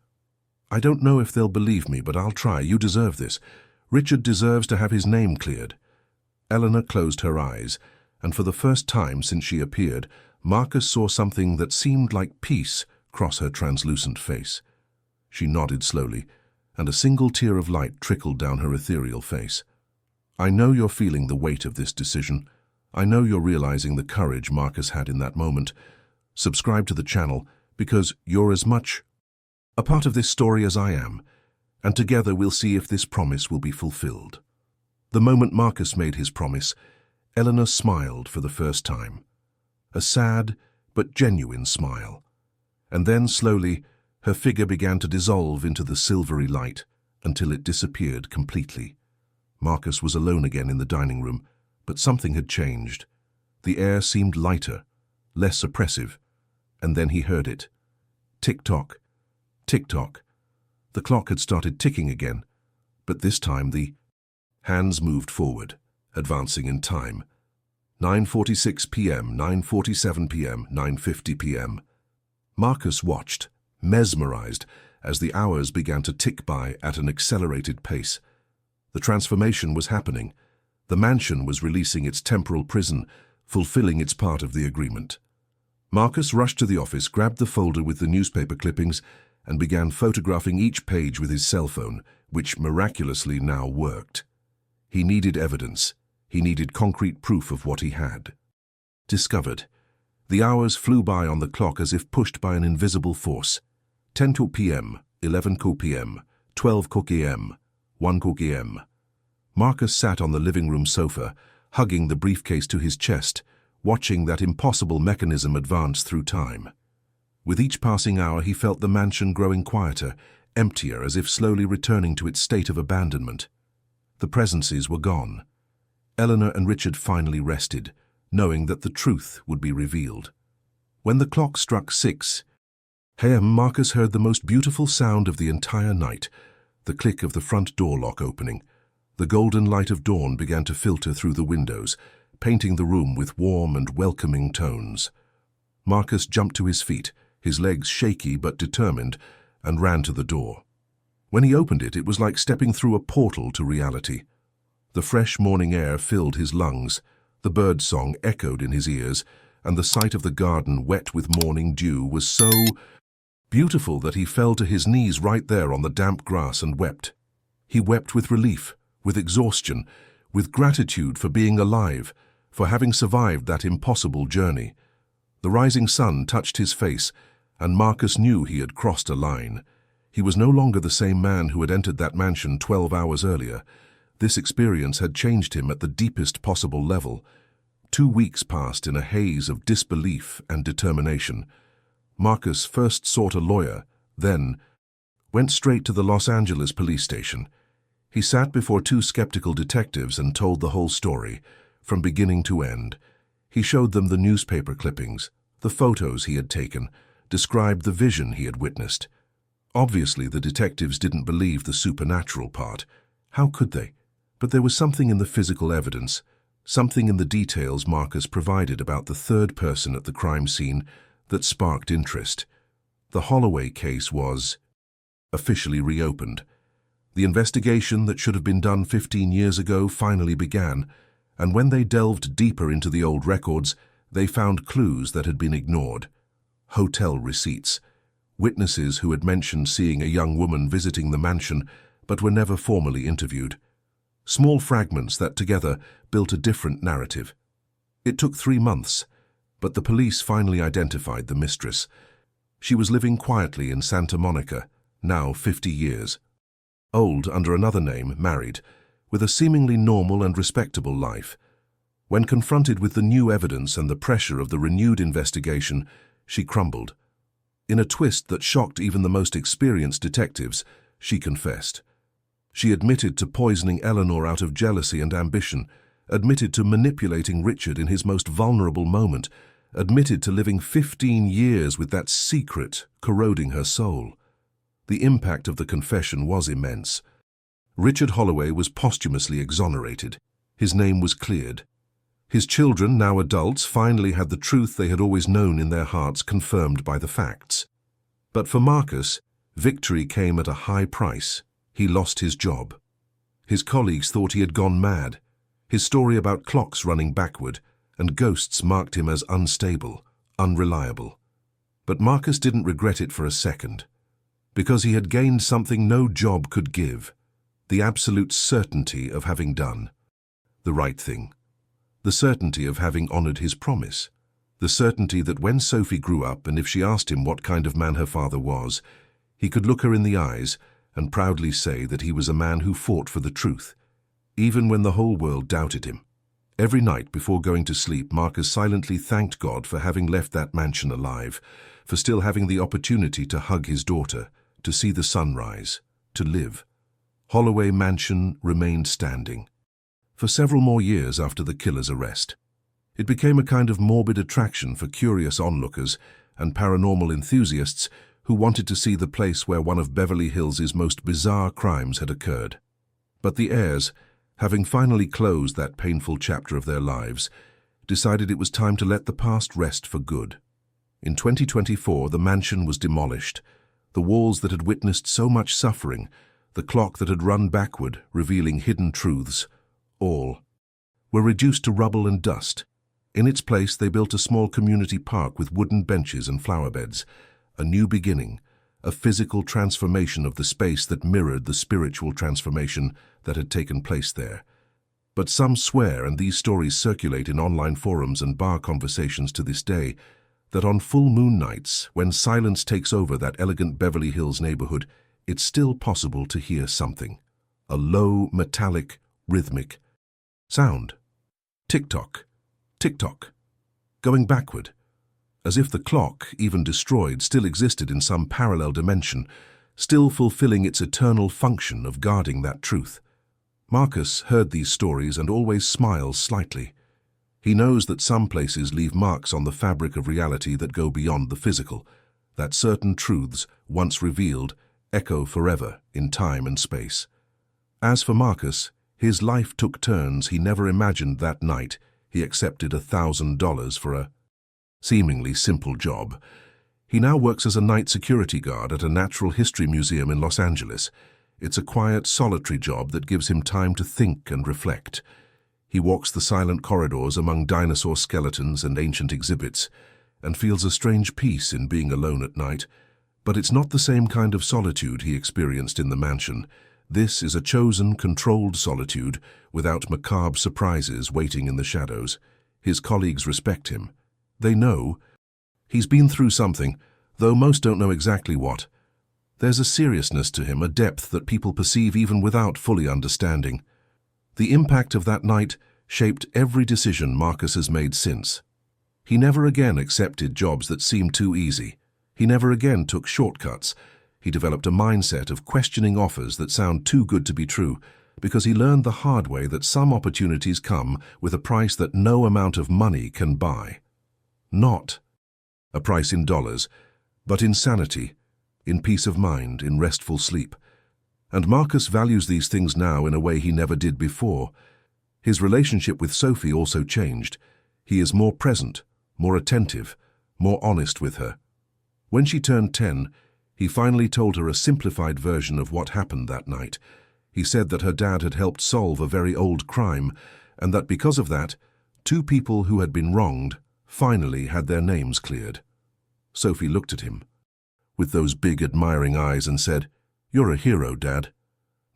I don't know if they'll believe me, but I'll try. You deserve this. Richard deserves to have his name cleared." Eleanor closed her eyes, and for the first time since she appeared, Marcus saw something that seemed like peace cross her translucent face. She nodded slowly, and a single tear of light trickled down her ethereal face. "I know you're feeling the weight of this decision. I know you're realizing the courage Marcus had in that moment. Subscribe to the channel because you're as much a part of this story as I am, and together we'll see if this promise will be fulfilled." The moment Marcus made his promise, Eleanor smiled for the first time. A sad but genuine smile. And then slowly, her figure began to dissolve into the silvery light until it disappeared completely. Marcus was alone again in the dining room, but something had changed. The air seemed lighter, less oppressive, and then he heard it. Tick-tock, tick-tock. The clock had started ticking again, but this time the hands moved forward, advancing in time. 9:46 p.m., 9:47 p.m., 9:50 p.m. Marcus watched, mesmerized, as the hours began to tick by at an accelerated pace. The transformation was happening. The mansion was releasing its temporal prison, fulfilling its part of the agreement. Marcus rushed to the office, grabbed the folder with the newspaper clippings, and began photographing each page with his cell phone, which miraculously now worked. He needed evidence. He needed concrete proof of what he had discovered. The hours flew by on the clock as if pushed by an invisible force. 10 p.m., 11 p.m., 12 a.m., 1 a.m. Marcus sat on the living room sofa, hugging the briefcase to his chest, watching that impossible mechanism advance through time. With each passing hour, he felt the mansion growing quieter, emptier, as if slowly returning to its state of abandonment. The presences were gone. Eleanor and Richard finally rested, knowing that the truth would be revealed. When the clock struck 6 a.m., Marcus heard the most beautiful sound of the entire night, the click of the front door lock opening. The golden light of dawn began to filter through the windows, painting the room with warm and welcoming tones. Marcus jumped to his feet, his legs shaky but determined, and ran to the door. When he opened it, it was like stepping through a portal to reality. The fresh morning air filled his lungs, the bird song echoed in his ears, and the sight of the garden wet with morning dew was so beautiful that he fell to his knees right there on the damp grass and wept. He wept with relief, with exhaustion, with gratitude for being alive, for having survived that impossible journey. The rising sun touched his face, and Marcus knew he had crossed a line. He was no longer the same man who had entered that mansion 12 hours earlier. This experience had changed him at the deepest possible level. 2 weeks passed in a haze of disbelief and determination. Marcus first sought a lawyer, then went straight to the Los Angeles police station. He sat before 2 skeptical detectives and told the whole story, from beginning to end. He showed them the newspaper clippings, the photos he had taken, described the vision he had witnessed. Obviously, the detectives didn't believe the supernatural part. How could they? But there was something in the physical evidence, something in the details Marcus provided about the third person at the crime scene that sparked interest. The Holloway case was officially reopened. The investigation that should have been done 15 years ago finally began, and when they delved deeper into the old records, they found clues that had been ignored. Hotel receipts, witnesses who had mentioned seeing a young woman visiting the mansion but were never formally interviewed. Small fragments that together built a different narrative. It took 3 months, but the police finally identified the mistress. She was living quietly in Santa Monica, now 50 years old, under another name, married, with a seemingly normal and respectable life. When confronted with the new evidence and the pressure of the renewed investigation, she crumbled. In a twist that shocked even the most experienced detectives, she confessed. She admitted to poisoning Eleanor out of jealousy and ambition, admitted to manipulating Richard in his most vulnerable moment, admitted to living 15 years with that secret corroding her soul. The impact of the confession was immense. Richard Holloway was posthumously exonerated. His name was cleared. His children, now adults, finally had the truth they had always known in their hearts confirmed by the facts. But for Marcus, victory came at a high price. He lost his job. His colleagues thought he had gone mad. His story about clocks running backward and ghosts marked him as unstable, unreliable. But Marcus didn't regret it for a second, because he had gained something no job could give, the absolute certainty of having done the right thing. The certainty of having honored his promise. The certainty that when Sophie grew up and if she asked him what kind of man her father was, he could look her in the eyes and proudly say that he was a man who fought for the truth, even when the whole world doubted him. Every night before going to sleep, Marcus silently thanked God for having left that mansion alive, for still having the opportunity to hug his daughter, to see the sunrise, to live. Holloway Mansion remained standing for several more years after the killer's arrest. It became a kind of morbid attraction for curious onlookers and paranormal enthusiasts who wanted to see the place where one of Beverly Hills' most bizarre crimes had occurred. But the heirs, having finally closed that painful chapter of their lives, decided it was time to let the past rest for good. In 2024, the mansion was demolished. The walls that had witnessed so much suffering, the clock that had run backward, revealing hidden truths, all were reduced to rubble and dust. In its place, they built a small community park with wooden benches and flower beds, a new beginning, a physical transformation of the space that mirrored the spiritual transformation that had taken place there. But some swear, and these stories circulate in online forums and bar conversations to this day, that on full moon nights, when silence takes over that elegant Beverly Hills neighborhood, it's still possible to hear something. A low, metallic, rhythmic sound. Tick-tock, tick-tock, going backward. as if the clock, even destroyed, still existed in some parallel dimension, still fulfilling its eternal function of guarding that truth. Marcus heard these stories and always smiles slightly. He knows that some places leave marks on the fabric of reality that go beyond the physical, that certain truths, once revealed, echo forever in time and space. As for Marcus, his life took turns he never imagined that night he accepted $1,000 for a seemingly simple job. He now works as a night security guard at a natural history museum in Los Angeles. It's a quiet, solitary job that gives him time to think and reflect. He walks the silent corridors among dinosaur skeletons and ancient exhibits, and feels a strange peace in being alone at night. But it's not the same kind of solitude he experienced in the mansion. This is a chosen, controlled solitude, without macabre surprises waiting in the shadows. His colleagues respect him. They know he's been through something, though most don't know exactly what. There's a seriousness to him, a depth that people perceive even without fully understanding. The impact of that night shaped every decision Marcus has made since. He never again accepted jobs that seemed too easy. He never again took shortcuts. He developed a mindset of questioning offers that sound too good to be true, because he learned the hard way that some opportunities come with a price that no amount of money can buy. Not a price in dollars, but in sanity, in peace of mind, in restful sleep. And Marcus values these things now in a way he never did before. His relationship with Sophie also changed. He is more present, more attentive, more honest with her. When she turned 10, he finally told her a simplified version of what happened that night. He said that her dad had helped solve a very old crime, and that because of that, two people who had been wronged finally had their names cleared. Sophie looked at him with those big, admiring eyes and said, "You're a hero, Dad."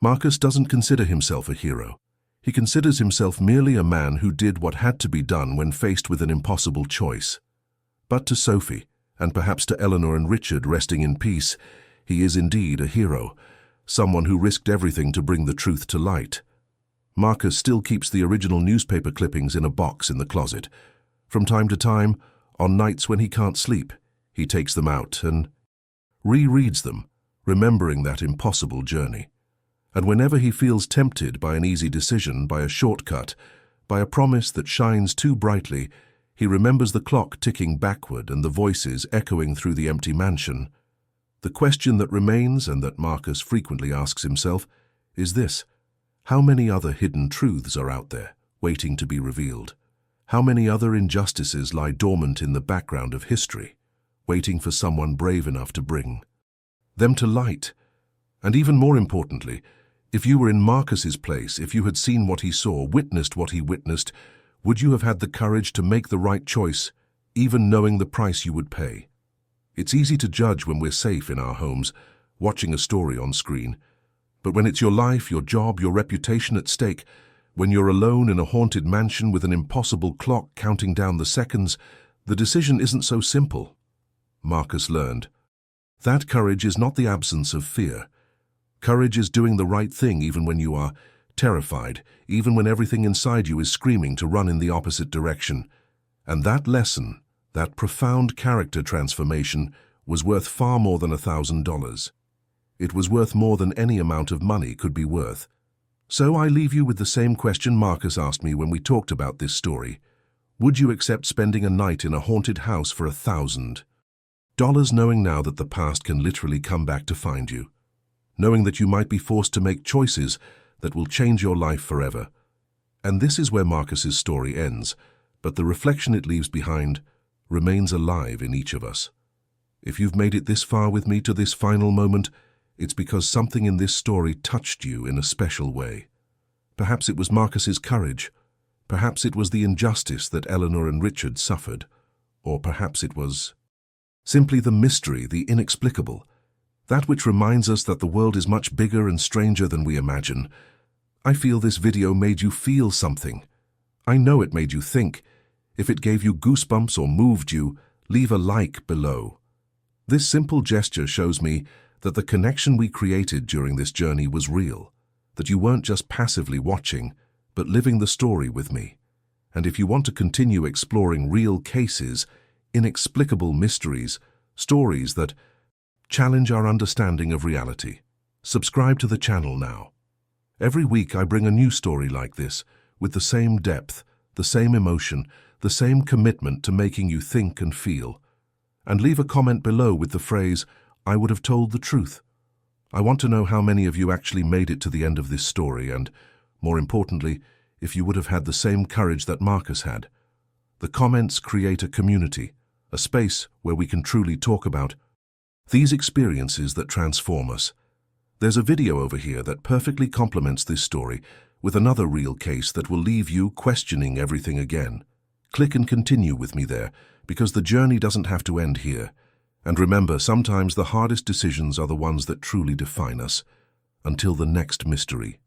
Marcus doesn't consider himself a hero. He considers himself merely a man who did what had to be done when faced with an impossible choice. But to Sophie, and perhaps to Eleanor and Richard resting in peace, he is indeed a hero, someone who risked everything to bring the truth to light. Marcus still keeps the original newspaper clippings in a box in the closet. From time to time, on nights when he can't sleep, he takes them out and rereads them, remembering that impossible journey. And whenever he feels tempted by an easy decision, by a shortcut, by a promise that shines too brightly, he remembers the clock ticking backward and the voices echoing through the empty mansion. The question that remains, and that Marcus frequently asks himself, is this: how many other hidden truths are out there, waiting to be revealed? How many other injustices lie dormant in the background of history, waiting for someone brave enough to bring them to light? And even more importantly, if you were in Marcus's place, if you had seen what he saw, witnessed what he witnessed, would you have had the courage to make the right choice, even knowing the price you would pay? It's easy to judge when we're safe in our homes, watching a story on screen. But when it's your life, your job, your reputation at stake, when you're alone in a haunted mansion with an impossible clock counting down the seconds, the decision isn't so simple. Marcus learned. That courage is not the absence of fear. Courage is doing the right thing even when you are terrified, even when everything inside you is screaming to run in the opposite direction. And that lesson, that profound character transformation, was worth far more than $1,000. It was worth more than any amount of money could be worth. So I leave you with the same question Marcus asked me when we talked about this story. Would you accept spending a night in a haunted house for $1,000? Knowing now that the past can literally come back to find you. Knowing that you might be forced to make choices that will change your life forever. And this is where Marcus's story ends, but the reflection it leaves behind remains alive in each of us. If you've made it this far with me to this final moment, it's because something in this story touched you in a special way. Perhaps it was Marcus's courage. Perhaps it was the injustice that Eleanor and Richard suffered. Or perhaps it was simply the mystery, the inexplicable. That which reminds us that the world is much bigger and stranger than we imagine. I feel this video made you feel something. I know it made you think. If it gave you goosebumps or moved you, leave a like below. This simple gesture shows me that the connection we created during this journey was real, that you weren't just passively watching, but living the story with me. And if you want to continue exploring real cases, inexplicable mysteries, stories that challenge our understanding of reality. Subscribe to the channel now. Every week I bring a new story like this, with the same depth, the same emotion, the same commitment to making you think and feel. And leave a comment below with the phrase, "I would have told the truth." I want to know how many of you actually made it to the end of this story and, more importantly, if you would have had the same courage that Marcus had. The comments create a community, a space where we can truly talk about these experiences that transform us. There's a video over here that perfectly complements this story with another real case that will leave you questioning everything again. Click and continue with me there, because the journey doesn't have to end here. And remember, sometimes the hardest decisions are the ones that truly define us. Until the next mystery.